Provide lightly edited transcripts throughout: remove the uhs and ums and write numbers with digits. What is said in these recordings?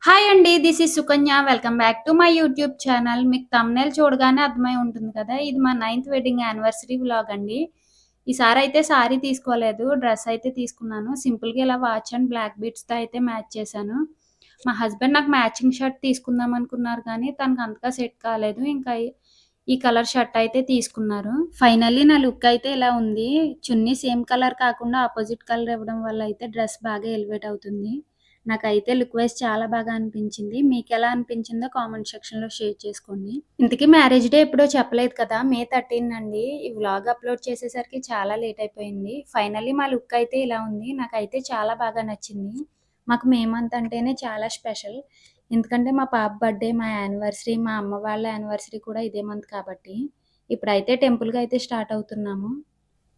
Hi అండి. This is Sukanya. Welcome back to my YouTube channel. మీకు thumbnail చూడగానే అర్థమై ఉంటుంది కదా! ఇది మా 9థ్ వెడ్డింగ్ యానివర్సరీ వ్లాగ్ అండి. ఈసారైతే సారీ తీసుకోలేదు. డ్రెస్ అయితే తీసుకున్నాను. సింపుల్‌గా ఇలా వాచ్ అండ్ బ్లాక్ బీడ్స్‌తో అయితే మ్యాచ్ చేశాను. మా హస్బెండ్ నాకు మ్యాచింగ్ షర్ట్ తీసుకుందాం అనుకున్నారు కానీ తనకు అంతగా సెట్ కాలేదు. ఇంకా ఈ కలర్ షర్ట్ అయితే తీసుకున్నారు. ఫైనల్లీ నా లుక్ అయితే ఇలా ఉంది. చున్నీ సేమ్ కలర్ కాకుండా అపోజిట్ కలర్ ఇవ్వడం వల్ల అయితే డ్రెస్ బాగా ఎలివేట్ అవుతుంది. నాకైతే లుక్ వైస్ చాలా బాగా అనిపించింది. మీకెలా అనిపించిందో కామెంట్ సెక్షన్‌లో షేర్ చేసుకోండి. ఇంతకీ మ్యారేజ్ డే ఎప్పుడో చెప్పలేదు కదా! మే 13 అండి. ఈ వ్లాగ్ అప్‌లోడ్ చేసేసరికి చాలా లేట్ అయిపోయింది. ఫైనల్లీ మా లుక్ అయితే ఇలా ఉంది. నాకైతే చాలా బాగా నచ్చింది. మాకు మే మంత్ అంటేనే చాలా స్పెషల్. ఎందుకంటే మా పాప బర్త్‌డే, మా యానివర్సరీ, మా అమ్మ వాళ్ళ యానివర్సరీ కూడా ఇదే మంత్ కాబట్టి, ఇప్పుడైతే టెంపుల్‌కైతే స్టార్ట్ అవుతున్నాము.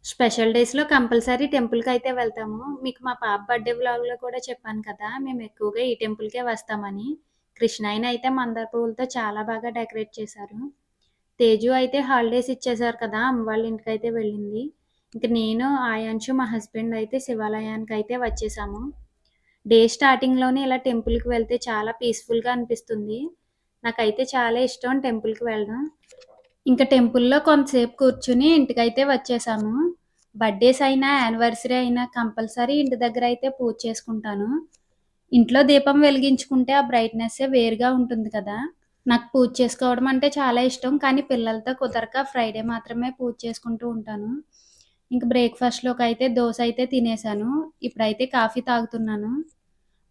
స్పెషల్ డేస్‌లో కంపల్సరీ టెంపుల్‌కైతే వెళ్తాము. మీకు మా పాప బర్త్‌డే వ్లాగ్‌లో కూడా చెప్పాను కదా! మేము ఎక్కువగా ఈ టెంపుల్‌కే వస్తామని. కృష్ణయ్యని అయితే మందార పువ్వులతో చాలా బాగా డెకరేట్ చేశారు. తేజు అయితే హాలిడేస్ ఇచ్చేసారు కదా! అమ్మ వాళ్ళ ఇంటికైతే వెళ్ళింది. ఇంక నేను, ఆయాంషు, మా హస్బెండ్ అయితే శివాలయానికైతే వచ్చేసాము. డే స్టార్టింగ్‌లోనే ఇలా టెంపుల్‌కి వెళ్తే చాలా పీస్‌ఫుల్‌గా అనిపిస్తుంది. నాకైతే చాలా ఇష్టం టెంపుల్‌కి వెళ్ళడం. ఇంక టెంపుల్‌లో కొంతసేపు కూర్చొని ఇంటికైతే వచ్చేసాము. బర్త్‌డేస్ అయినా, యానివర్సరీ అయినా కంపల్సరీ ఇంటి దగ్గరైతే పూజ చేసుకుంటాను. ఇంట్లో దీపం వెలిగించుకుంటే ఆ బ్రైట్‌నెస్సే వేరుగా ఉంటుంది కదా! నాకు పూజ చేసుకోవడం అంటే చాలా ఇష్టం. కానీ పిల్లలతో కుదరక ఫ్రైడే మాత్రమే పూజ చేసుకుంటూ ఉంటాను. ఇంక బ్రేక్‌ఫాస్ట్‌లోకైతే దోస అయితే తినేసాను. ఇప్పుడైతే కాఫీ తాగుతున్నాను.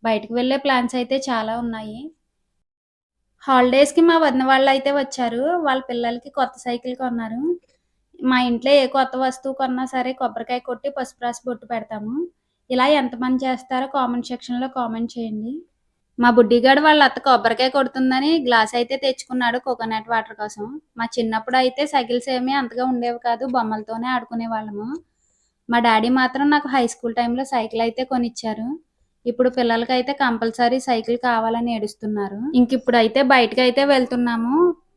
బయటికి వెళ్ళే ప్లాన్స్ అయితే చాలా ఉన్నాయి. హాలిడేస్‌కి మా వదిన వాళ్ళైతే వచ్చారు. వాళ్ళ పిల్లలకి కొత్త సైకిల్ కొన్నారు. మా ఇంట్లో ఏ కొత్త వస్తువు కొన్నా సరే కొబ్బరికాయ కొట్టి, పసుపు రాసి బొట్టు పెడతాము. ఇలా ఎంతమంది చేస్తారో కామెంట్ సెక్షన్‌లో కామెంట్ చేయండి. మా బుడ్డిగాడు వాళ్ళ అత్త కొబ్బరికాయ కొడుతుందని గ్లాస్ అయితే తెచ్చుకున్నాడు కోకోనట్ వాటర్ కోసం. మా చిన్నప్పుడైతే సైకిల్స్ ఏమీ అంతగా ఉండేవి కాదు. బొమ్మలతోనే ఆడుకునేవాళ్ళము. మా డ్యాడీ మాత్రం నాకు హై స్కూల్ టైమ్‌లో సైకిల్ అయితే కొనిచ్చారు. ఇప్పుడు పిల్లలకైతే కంపల్సరీ సైకిల్ కావాలని ఏడుస్తున్నారు. ఇంకిప్పుడైతే బయటకైతే వెళ్తున్నాము.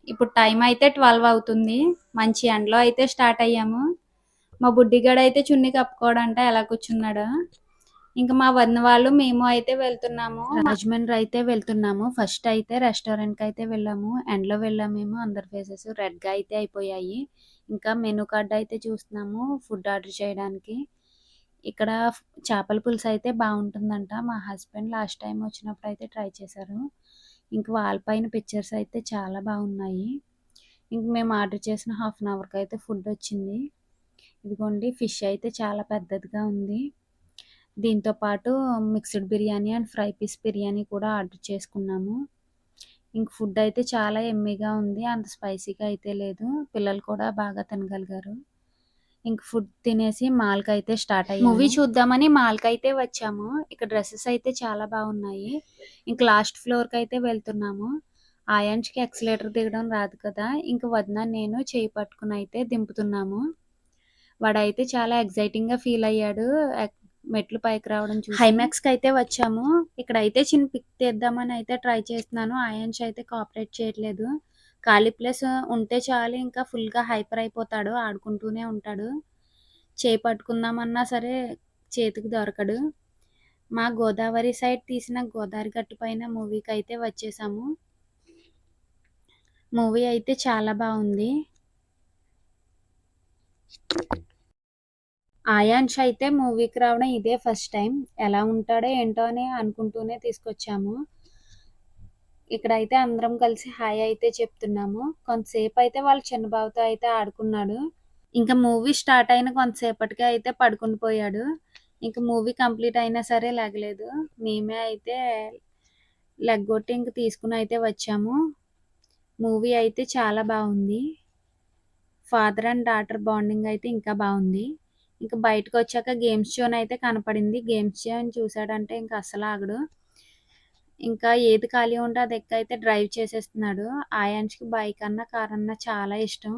ఇప్పుడు టైం అయితే 12 అవుతుంది. మంచి ఎండలో అయితే స్టార్ట్ అయ్యాము. మా బుడ్డిగాడైతే చున్నీ కప్పుకోడంట ఎలా కూర్చున్నాడో. ఇంక మా వదిన వాళ్ళు, మేము అయితే వెళ్తున్నాము. రాజమండ్రి అయితే వెళ్తున్నాము. ఫస్ట్ అయితే రెస్టారెంట్‌కైతే వెళ్ళాము. ఎండలో వెళ్ళామేమో అందరి ఫేసెస్ రెడ్‌గా అయితే అయిపోయాయి. ఇంకా మెనూ కార్డ్ అయితే చూస్తున్నాము ఫుడ్ ఆర్డర్ చేయడానికి. ఇక్కడ చేపల పులుసు అయితే బావుంటుందంట. మా హస్బెండ్ లాస్ట్ టైమ్ వచ్చినప్పుడైతే ట్రై చేశారు. ఇంక వాల్ పైన పిక్చర్స్ అయితే చాలా బాగున్నాయి. ఇంక మేము ఆర్డర్ చేసిన హాఫ్ అన్ అవర్‌కైతే ఫుడ్ వచ్చింది. ఇదిగోండి ఫిష్ అయితే చాలా పెద్దదిగా ఉంది. దీంతో పాటు mixed biryani and fry piece biryani కూడా ఆర్డర్ చేసుకున్నాము. ఇంక ఫుడ్ అయితే చాలా యమ్మీగా ఉంది. అంత స్పైసీగా అయితే లేదు. పిల్లలు కూడా బాగా తినగలిగారు. ఇంక ఫుడ్ తినేసి మాల్‌కైతే స్టార్ట్ అయ్యాము. మూవీ చూద్దామని మాల్‌కైతే వచ్చాము. ఇక్కడ డ్రెసెస్ అయితే చాలా బాగున్నాయి. ఇంక లాస్ట్ ఫ్లోర్‌కైతే వెళ్తున్నాము. ఆయాన్ష్‌కి ఎక్సలేటర్ దిగడం రాదు కదా! ఇంక వదిన, నేను చేయి పట్టుకుని అయితే దింపుతున్నాము. వాడైతే చాలా ఎక్సైటింగ్‌గా ఫీల్ అయ్యాడు. మెట్లు పైకి రావడం చూసి. హైమాక్స్‌కైతే వచ్చాము. ఇక్కడైతే చిన్న పిక్ తీద్దామని అయితే ట్రై చేస్తున్నాను. ఆయాన్ష్ అయితే కోఆపరేట్ చేయట్లేదు. ఖాళీ ప్లేస్ ఉంటే చాలు ఇంకా ఫుల్‌గా హైపర్ అయిపోతాడు. ఆడుకుంటూనే ఉంటాడు. చేయి పట్టుకుందామన్నా సరే చేతికి దొరకడు. మా గోదావరి సైడ్ తీసిన 'గోదారి గట్టు పైన' మూవీకైతే వచ్చేసాము. మూవీ అయితే చాలా బావుంది. ఆయాన్ష్ అయితే మూవీకి రావడం ఇదే ఫస్ట్ టైం. ఎలా ఉంటాడో ఏంటో అని అనుకుంటూనే తీసుకొచ్చాము. ఇక్కడైతే అందరం కలిసి హాయ్ అయితే చెప్తున్నాము. కొంతసేపు అయితే వాళ్ళ చిన్న బావతో అయితే ఆడుకున్నాడు. ఇంకా మూవీ స్టార్ట్ అయిన కొంతసేపటికే అయితే పడుకొని పోయాడు. ఇంక మూవీ కంప్లీట్ అయినా సరే లెగలేదు. మేమే అయితే లెగ్గొట్టి ఇంక తీసుకొని అయితే వచ్చాము. మూవీ అయితే చాలా బావుంది. ఫాదర్ అండ్ డాటర్ బాండింగ్ అయితే ఇంకా బావుంది. ఇంక బయటకొచ్చాక గేమ్స్ జోన్ అయితే కనపడింది. గేమ్స్ జోన్ చూసాడంటే ఇంక అస్సలు ఆగడు. ఇంకా ఏది ఖాళీ ఉంటే అది ఎక్కైతే డ్రైవ్ చేసేస్తున్నాడు. ఆయాన్ష్‌కి బైక్ అన్నా, కార్ అన్నా చాలా ఇష్టం.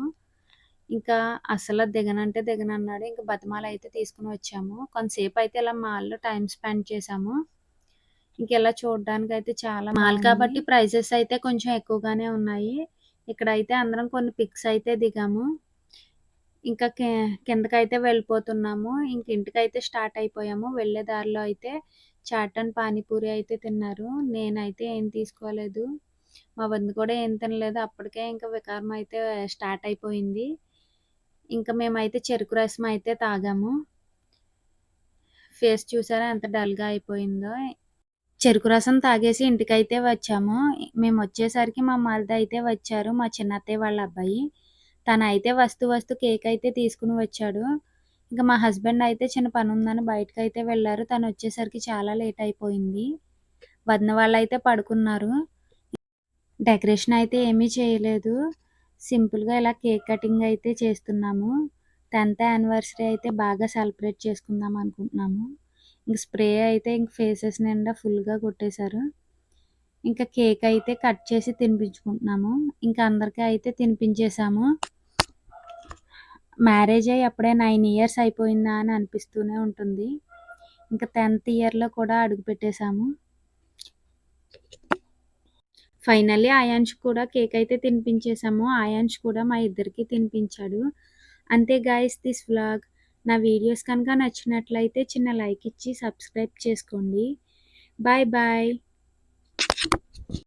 ఇంకా అస్సలు దిగనంటే దిగనన్నాడు. ఇంక బతిమాలైతే తీసుకొని వచ్చాము. కొంతసేపయితే ఇలా మాల్‌లో టైమ్ స్పెండ్ చేశాము. ఇంకిలా చూడ్డానికైతే చాలా మాల్ కాబట్టి ప్రైజెస్ అయితే కొంచెం ఎక్కువగానే ఉన్నాయి. ఇక్కడైతే అందరం కొన్ని పిక్స్ అయితే దిగాము. ఇంకా కిందకైతే వెళ్ళిపోతున్నాము. ఇంక ఇంటికైతే స్టార్ట్ అయిపోయాము. వెళ్ళే దారిలో అయితే చాట్ అండ్ పానీపూరి అయితే తిన్నారు. నేనైతే ఏం తీసుకోలేదు. మా వదిన కూడా ఏం తినలేదు. అప్పటికే ఇంకా వికారం అయితే స్టార్ట్ అయిపోయింది. ఇంకా మేమైతే చెరుకు రసం అయితే తాగాము. ఫేస్ చూసారా ఎంత డల్‌గా అయిపోయిందో. చెరుకు రసం తాగేసి ఇంటికైతే వచ్చాము. మేమొచ్చేసరికి మా మరిదయితే వచ్చారు. మా చిన్నత్తయ్య వాళ్ళ అబ్బాయి. తనైతే వస్తూ కేక్ అయితే తీసుకొని వచ్చాడు. ఇంక మా హస్బెండ్ అయితే చిన్న పనుందని బయటకైతే వెళ్లారు. తనొచ్చేసరికి చాలా లేట్ అయిపోయింది. వదిన వాళ్ళైతే పడుకున్నారు. డెకరేషన్ అయితే ఏమీ చేయలేదు. సింపుల్‌గా ఇలా కేక్ కటింగ్ అయితే చేస్తున్నాము. 10థ్ యానివర్సరీ అయితే బాగా సెలబ్రేట్ చేసుకుందాం అనుకుంటున్నాము. ఇంక స్ప్రే అయితే ఇంక ఫేసెస్ నిండా ఫుల్‌గా కొట్టేశారు. ఇంకా కేక్ అయితే కట్ చేసి తినిపించుకుంటున్నాము. ఇంకా అందరికీ అయితే తినిపించేసాము. మ్యారేజ్ అయ్యి అప్పుడే 9 ఇయర్స్ అయిపోయిందా అని అనిపిస్తూనే ఉంటుంది. ఇంకా 10థ్ ఇయర్‌లో కూడా అడుగుపెట్టేసాము. ఫైనల్లీ అయాన్ష్‌కి కూడా కేక్ అయితే తినిపించేసాము. అయాన్ష్ కూడా మా ఇద్దరికీ తినిపించాడు. అంతే గైస్ దిస్ వ్లాగ్. నా వీడియోస్ కనుక నచ్చినట్లయితే చిన్న లైక్ ఇచ్చి సబ్స్క్రైబ్ చేసుకోండి. Bye bye.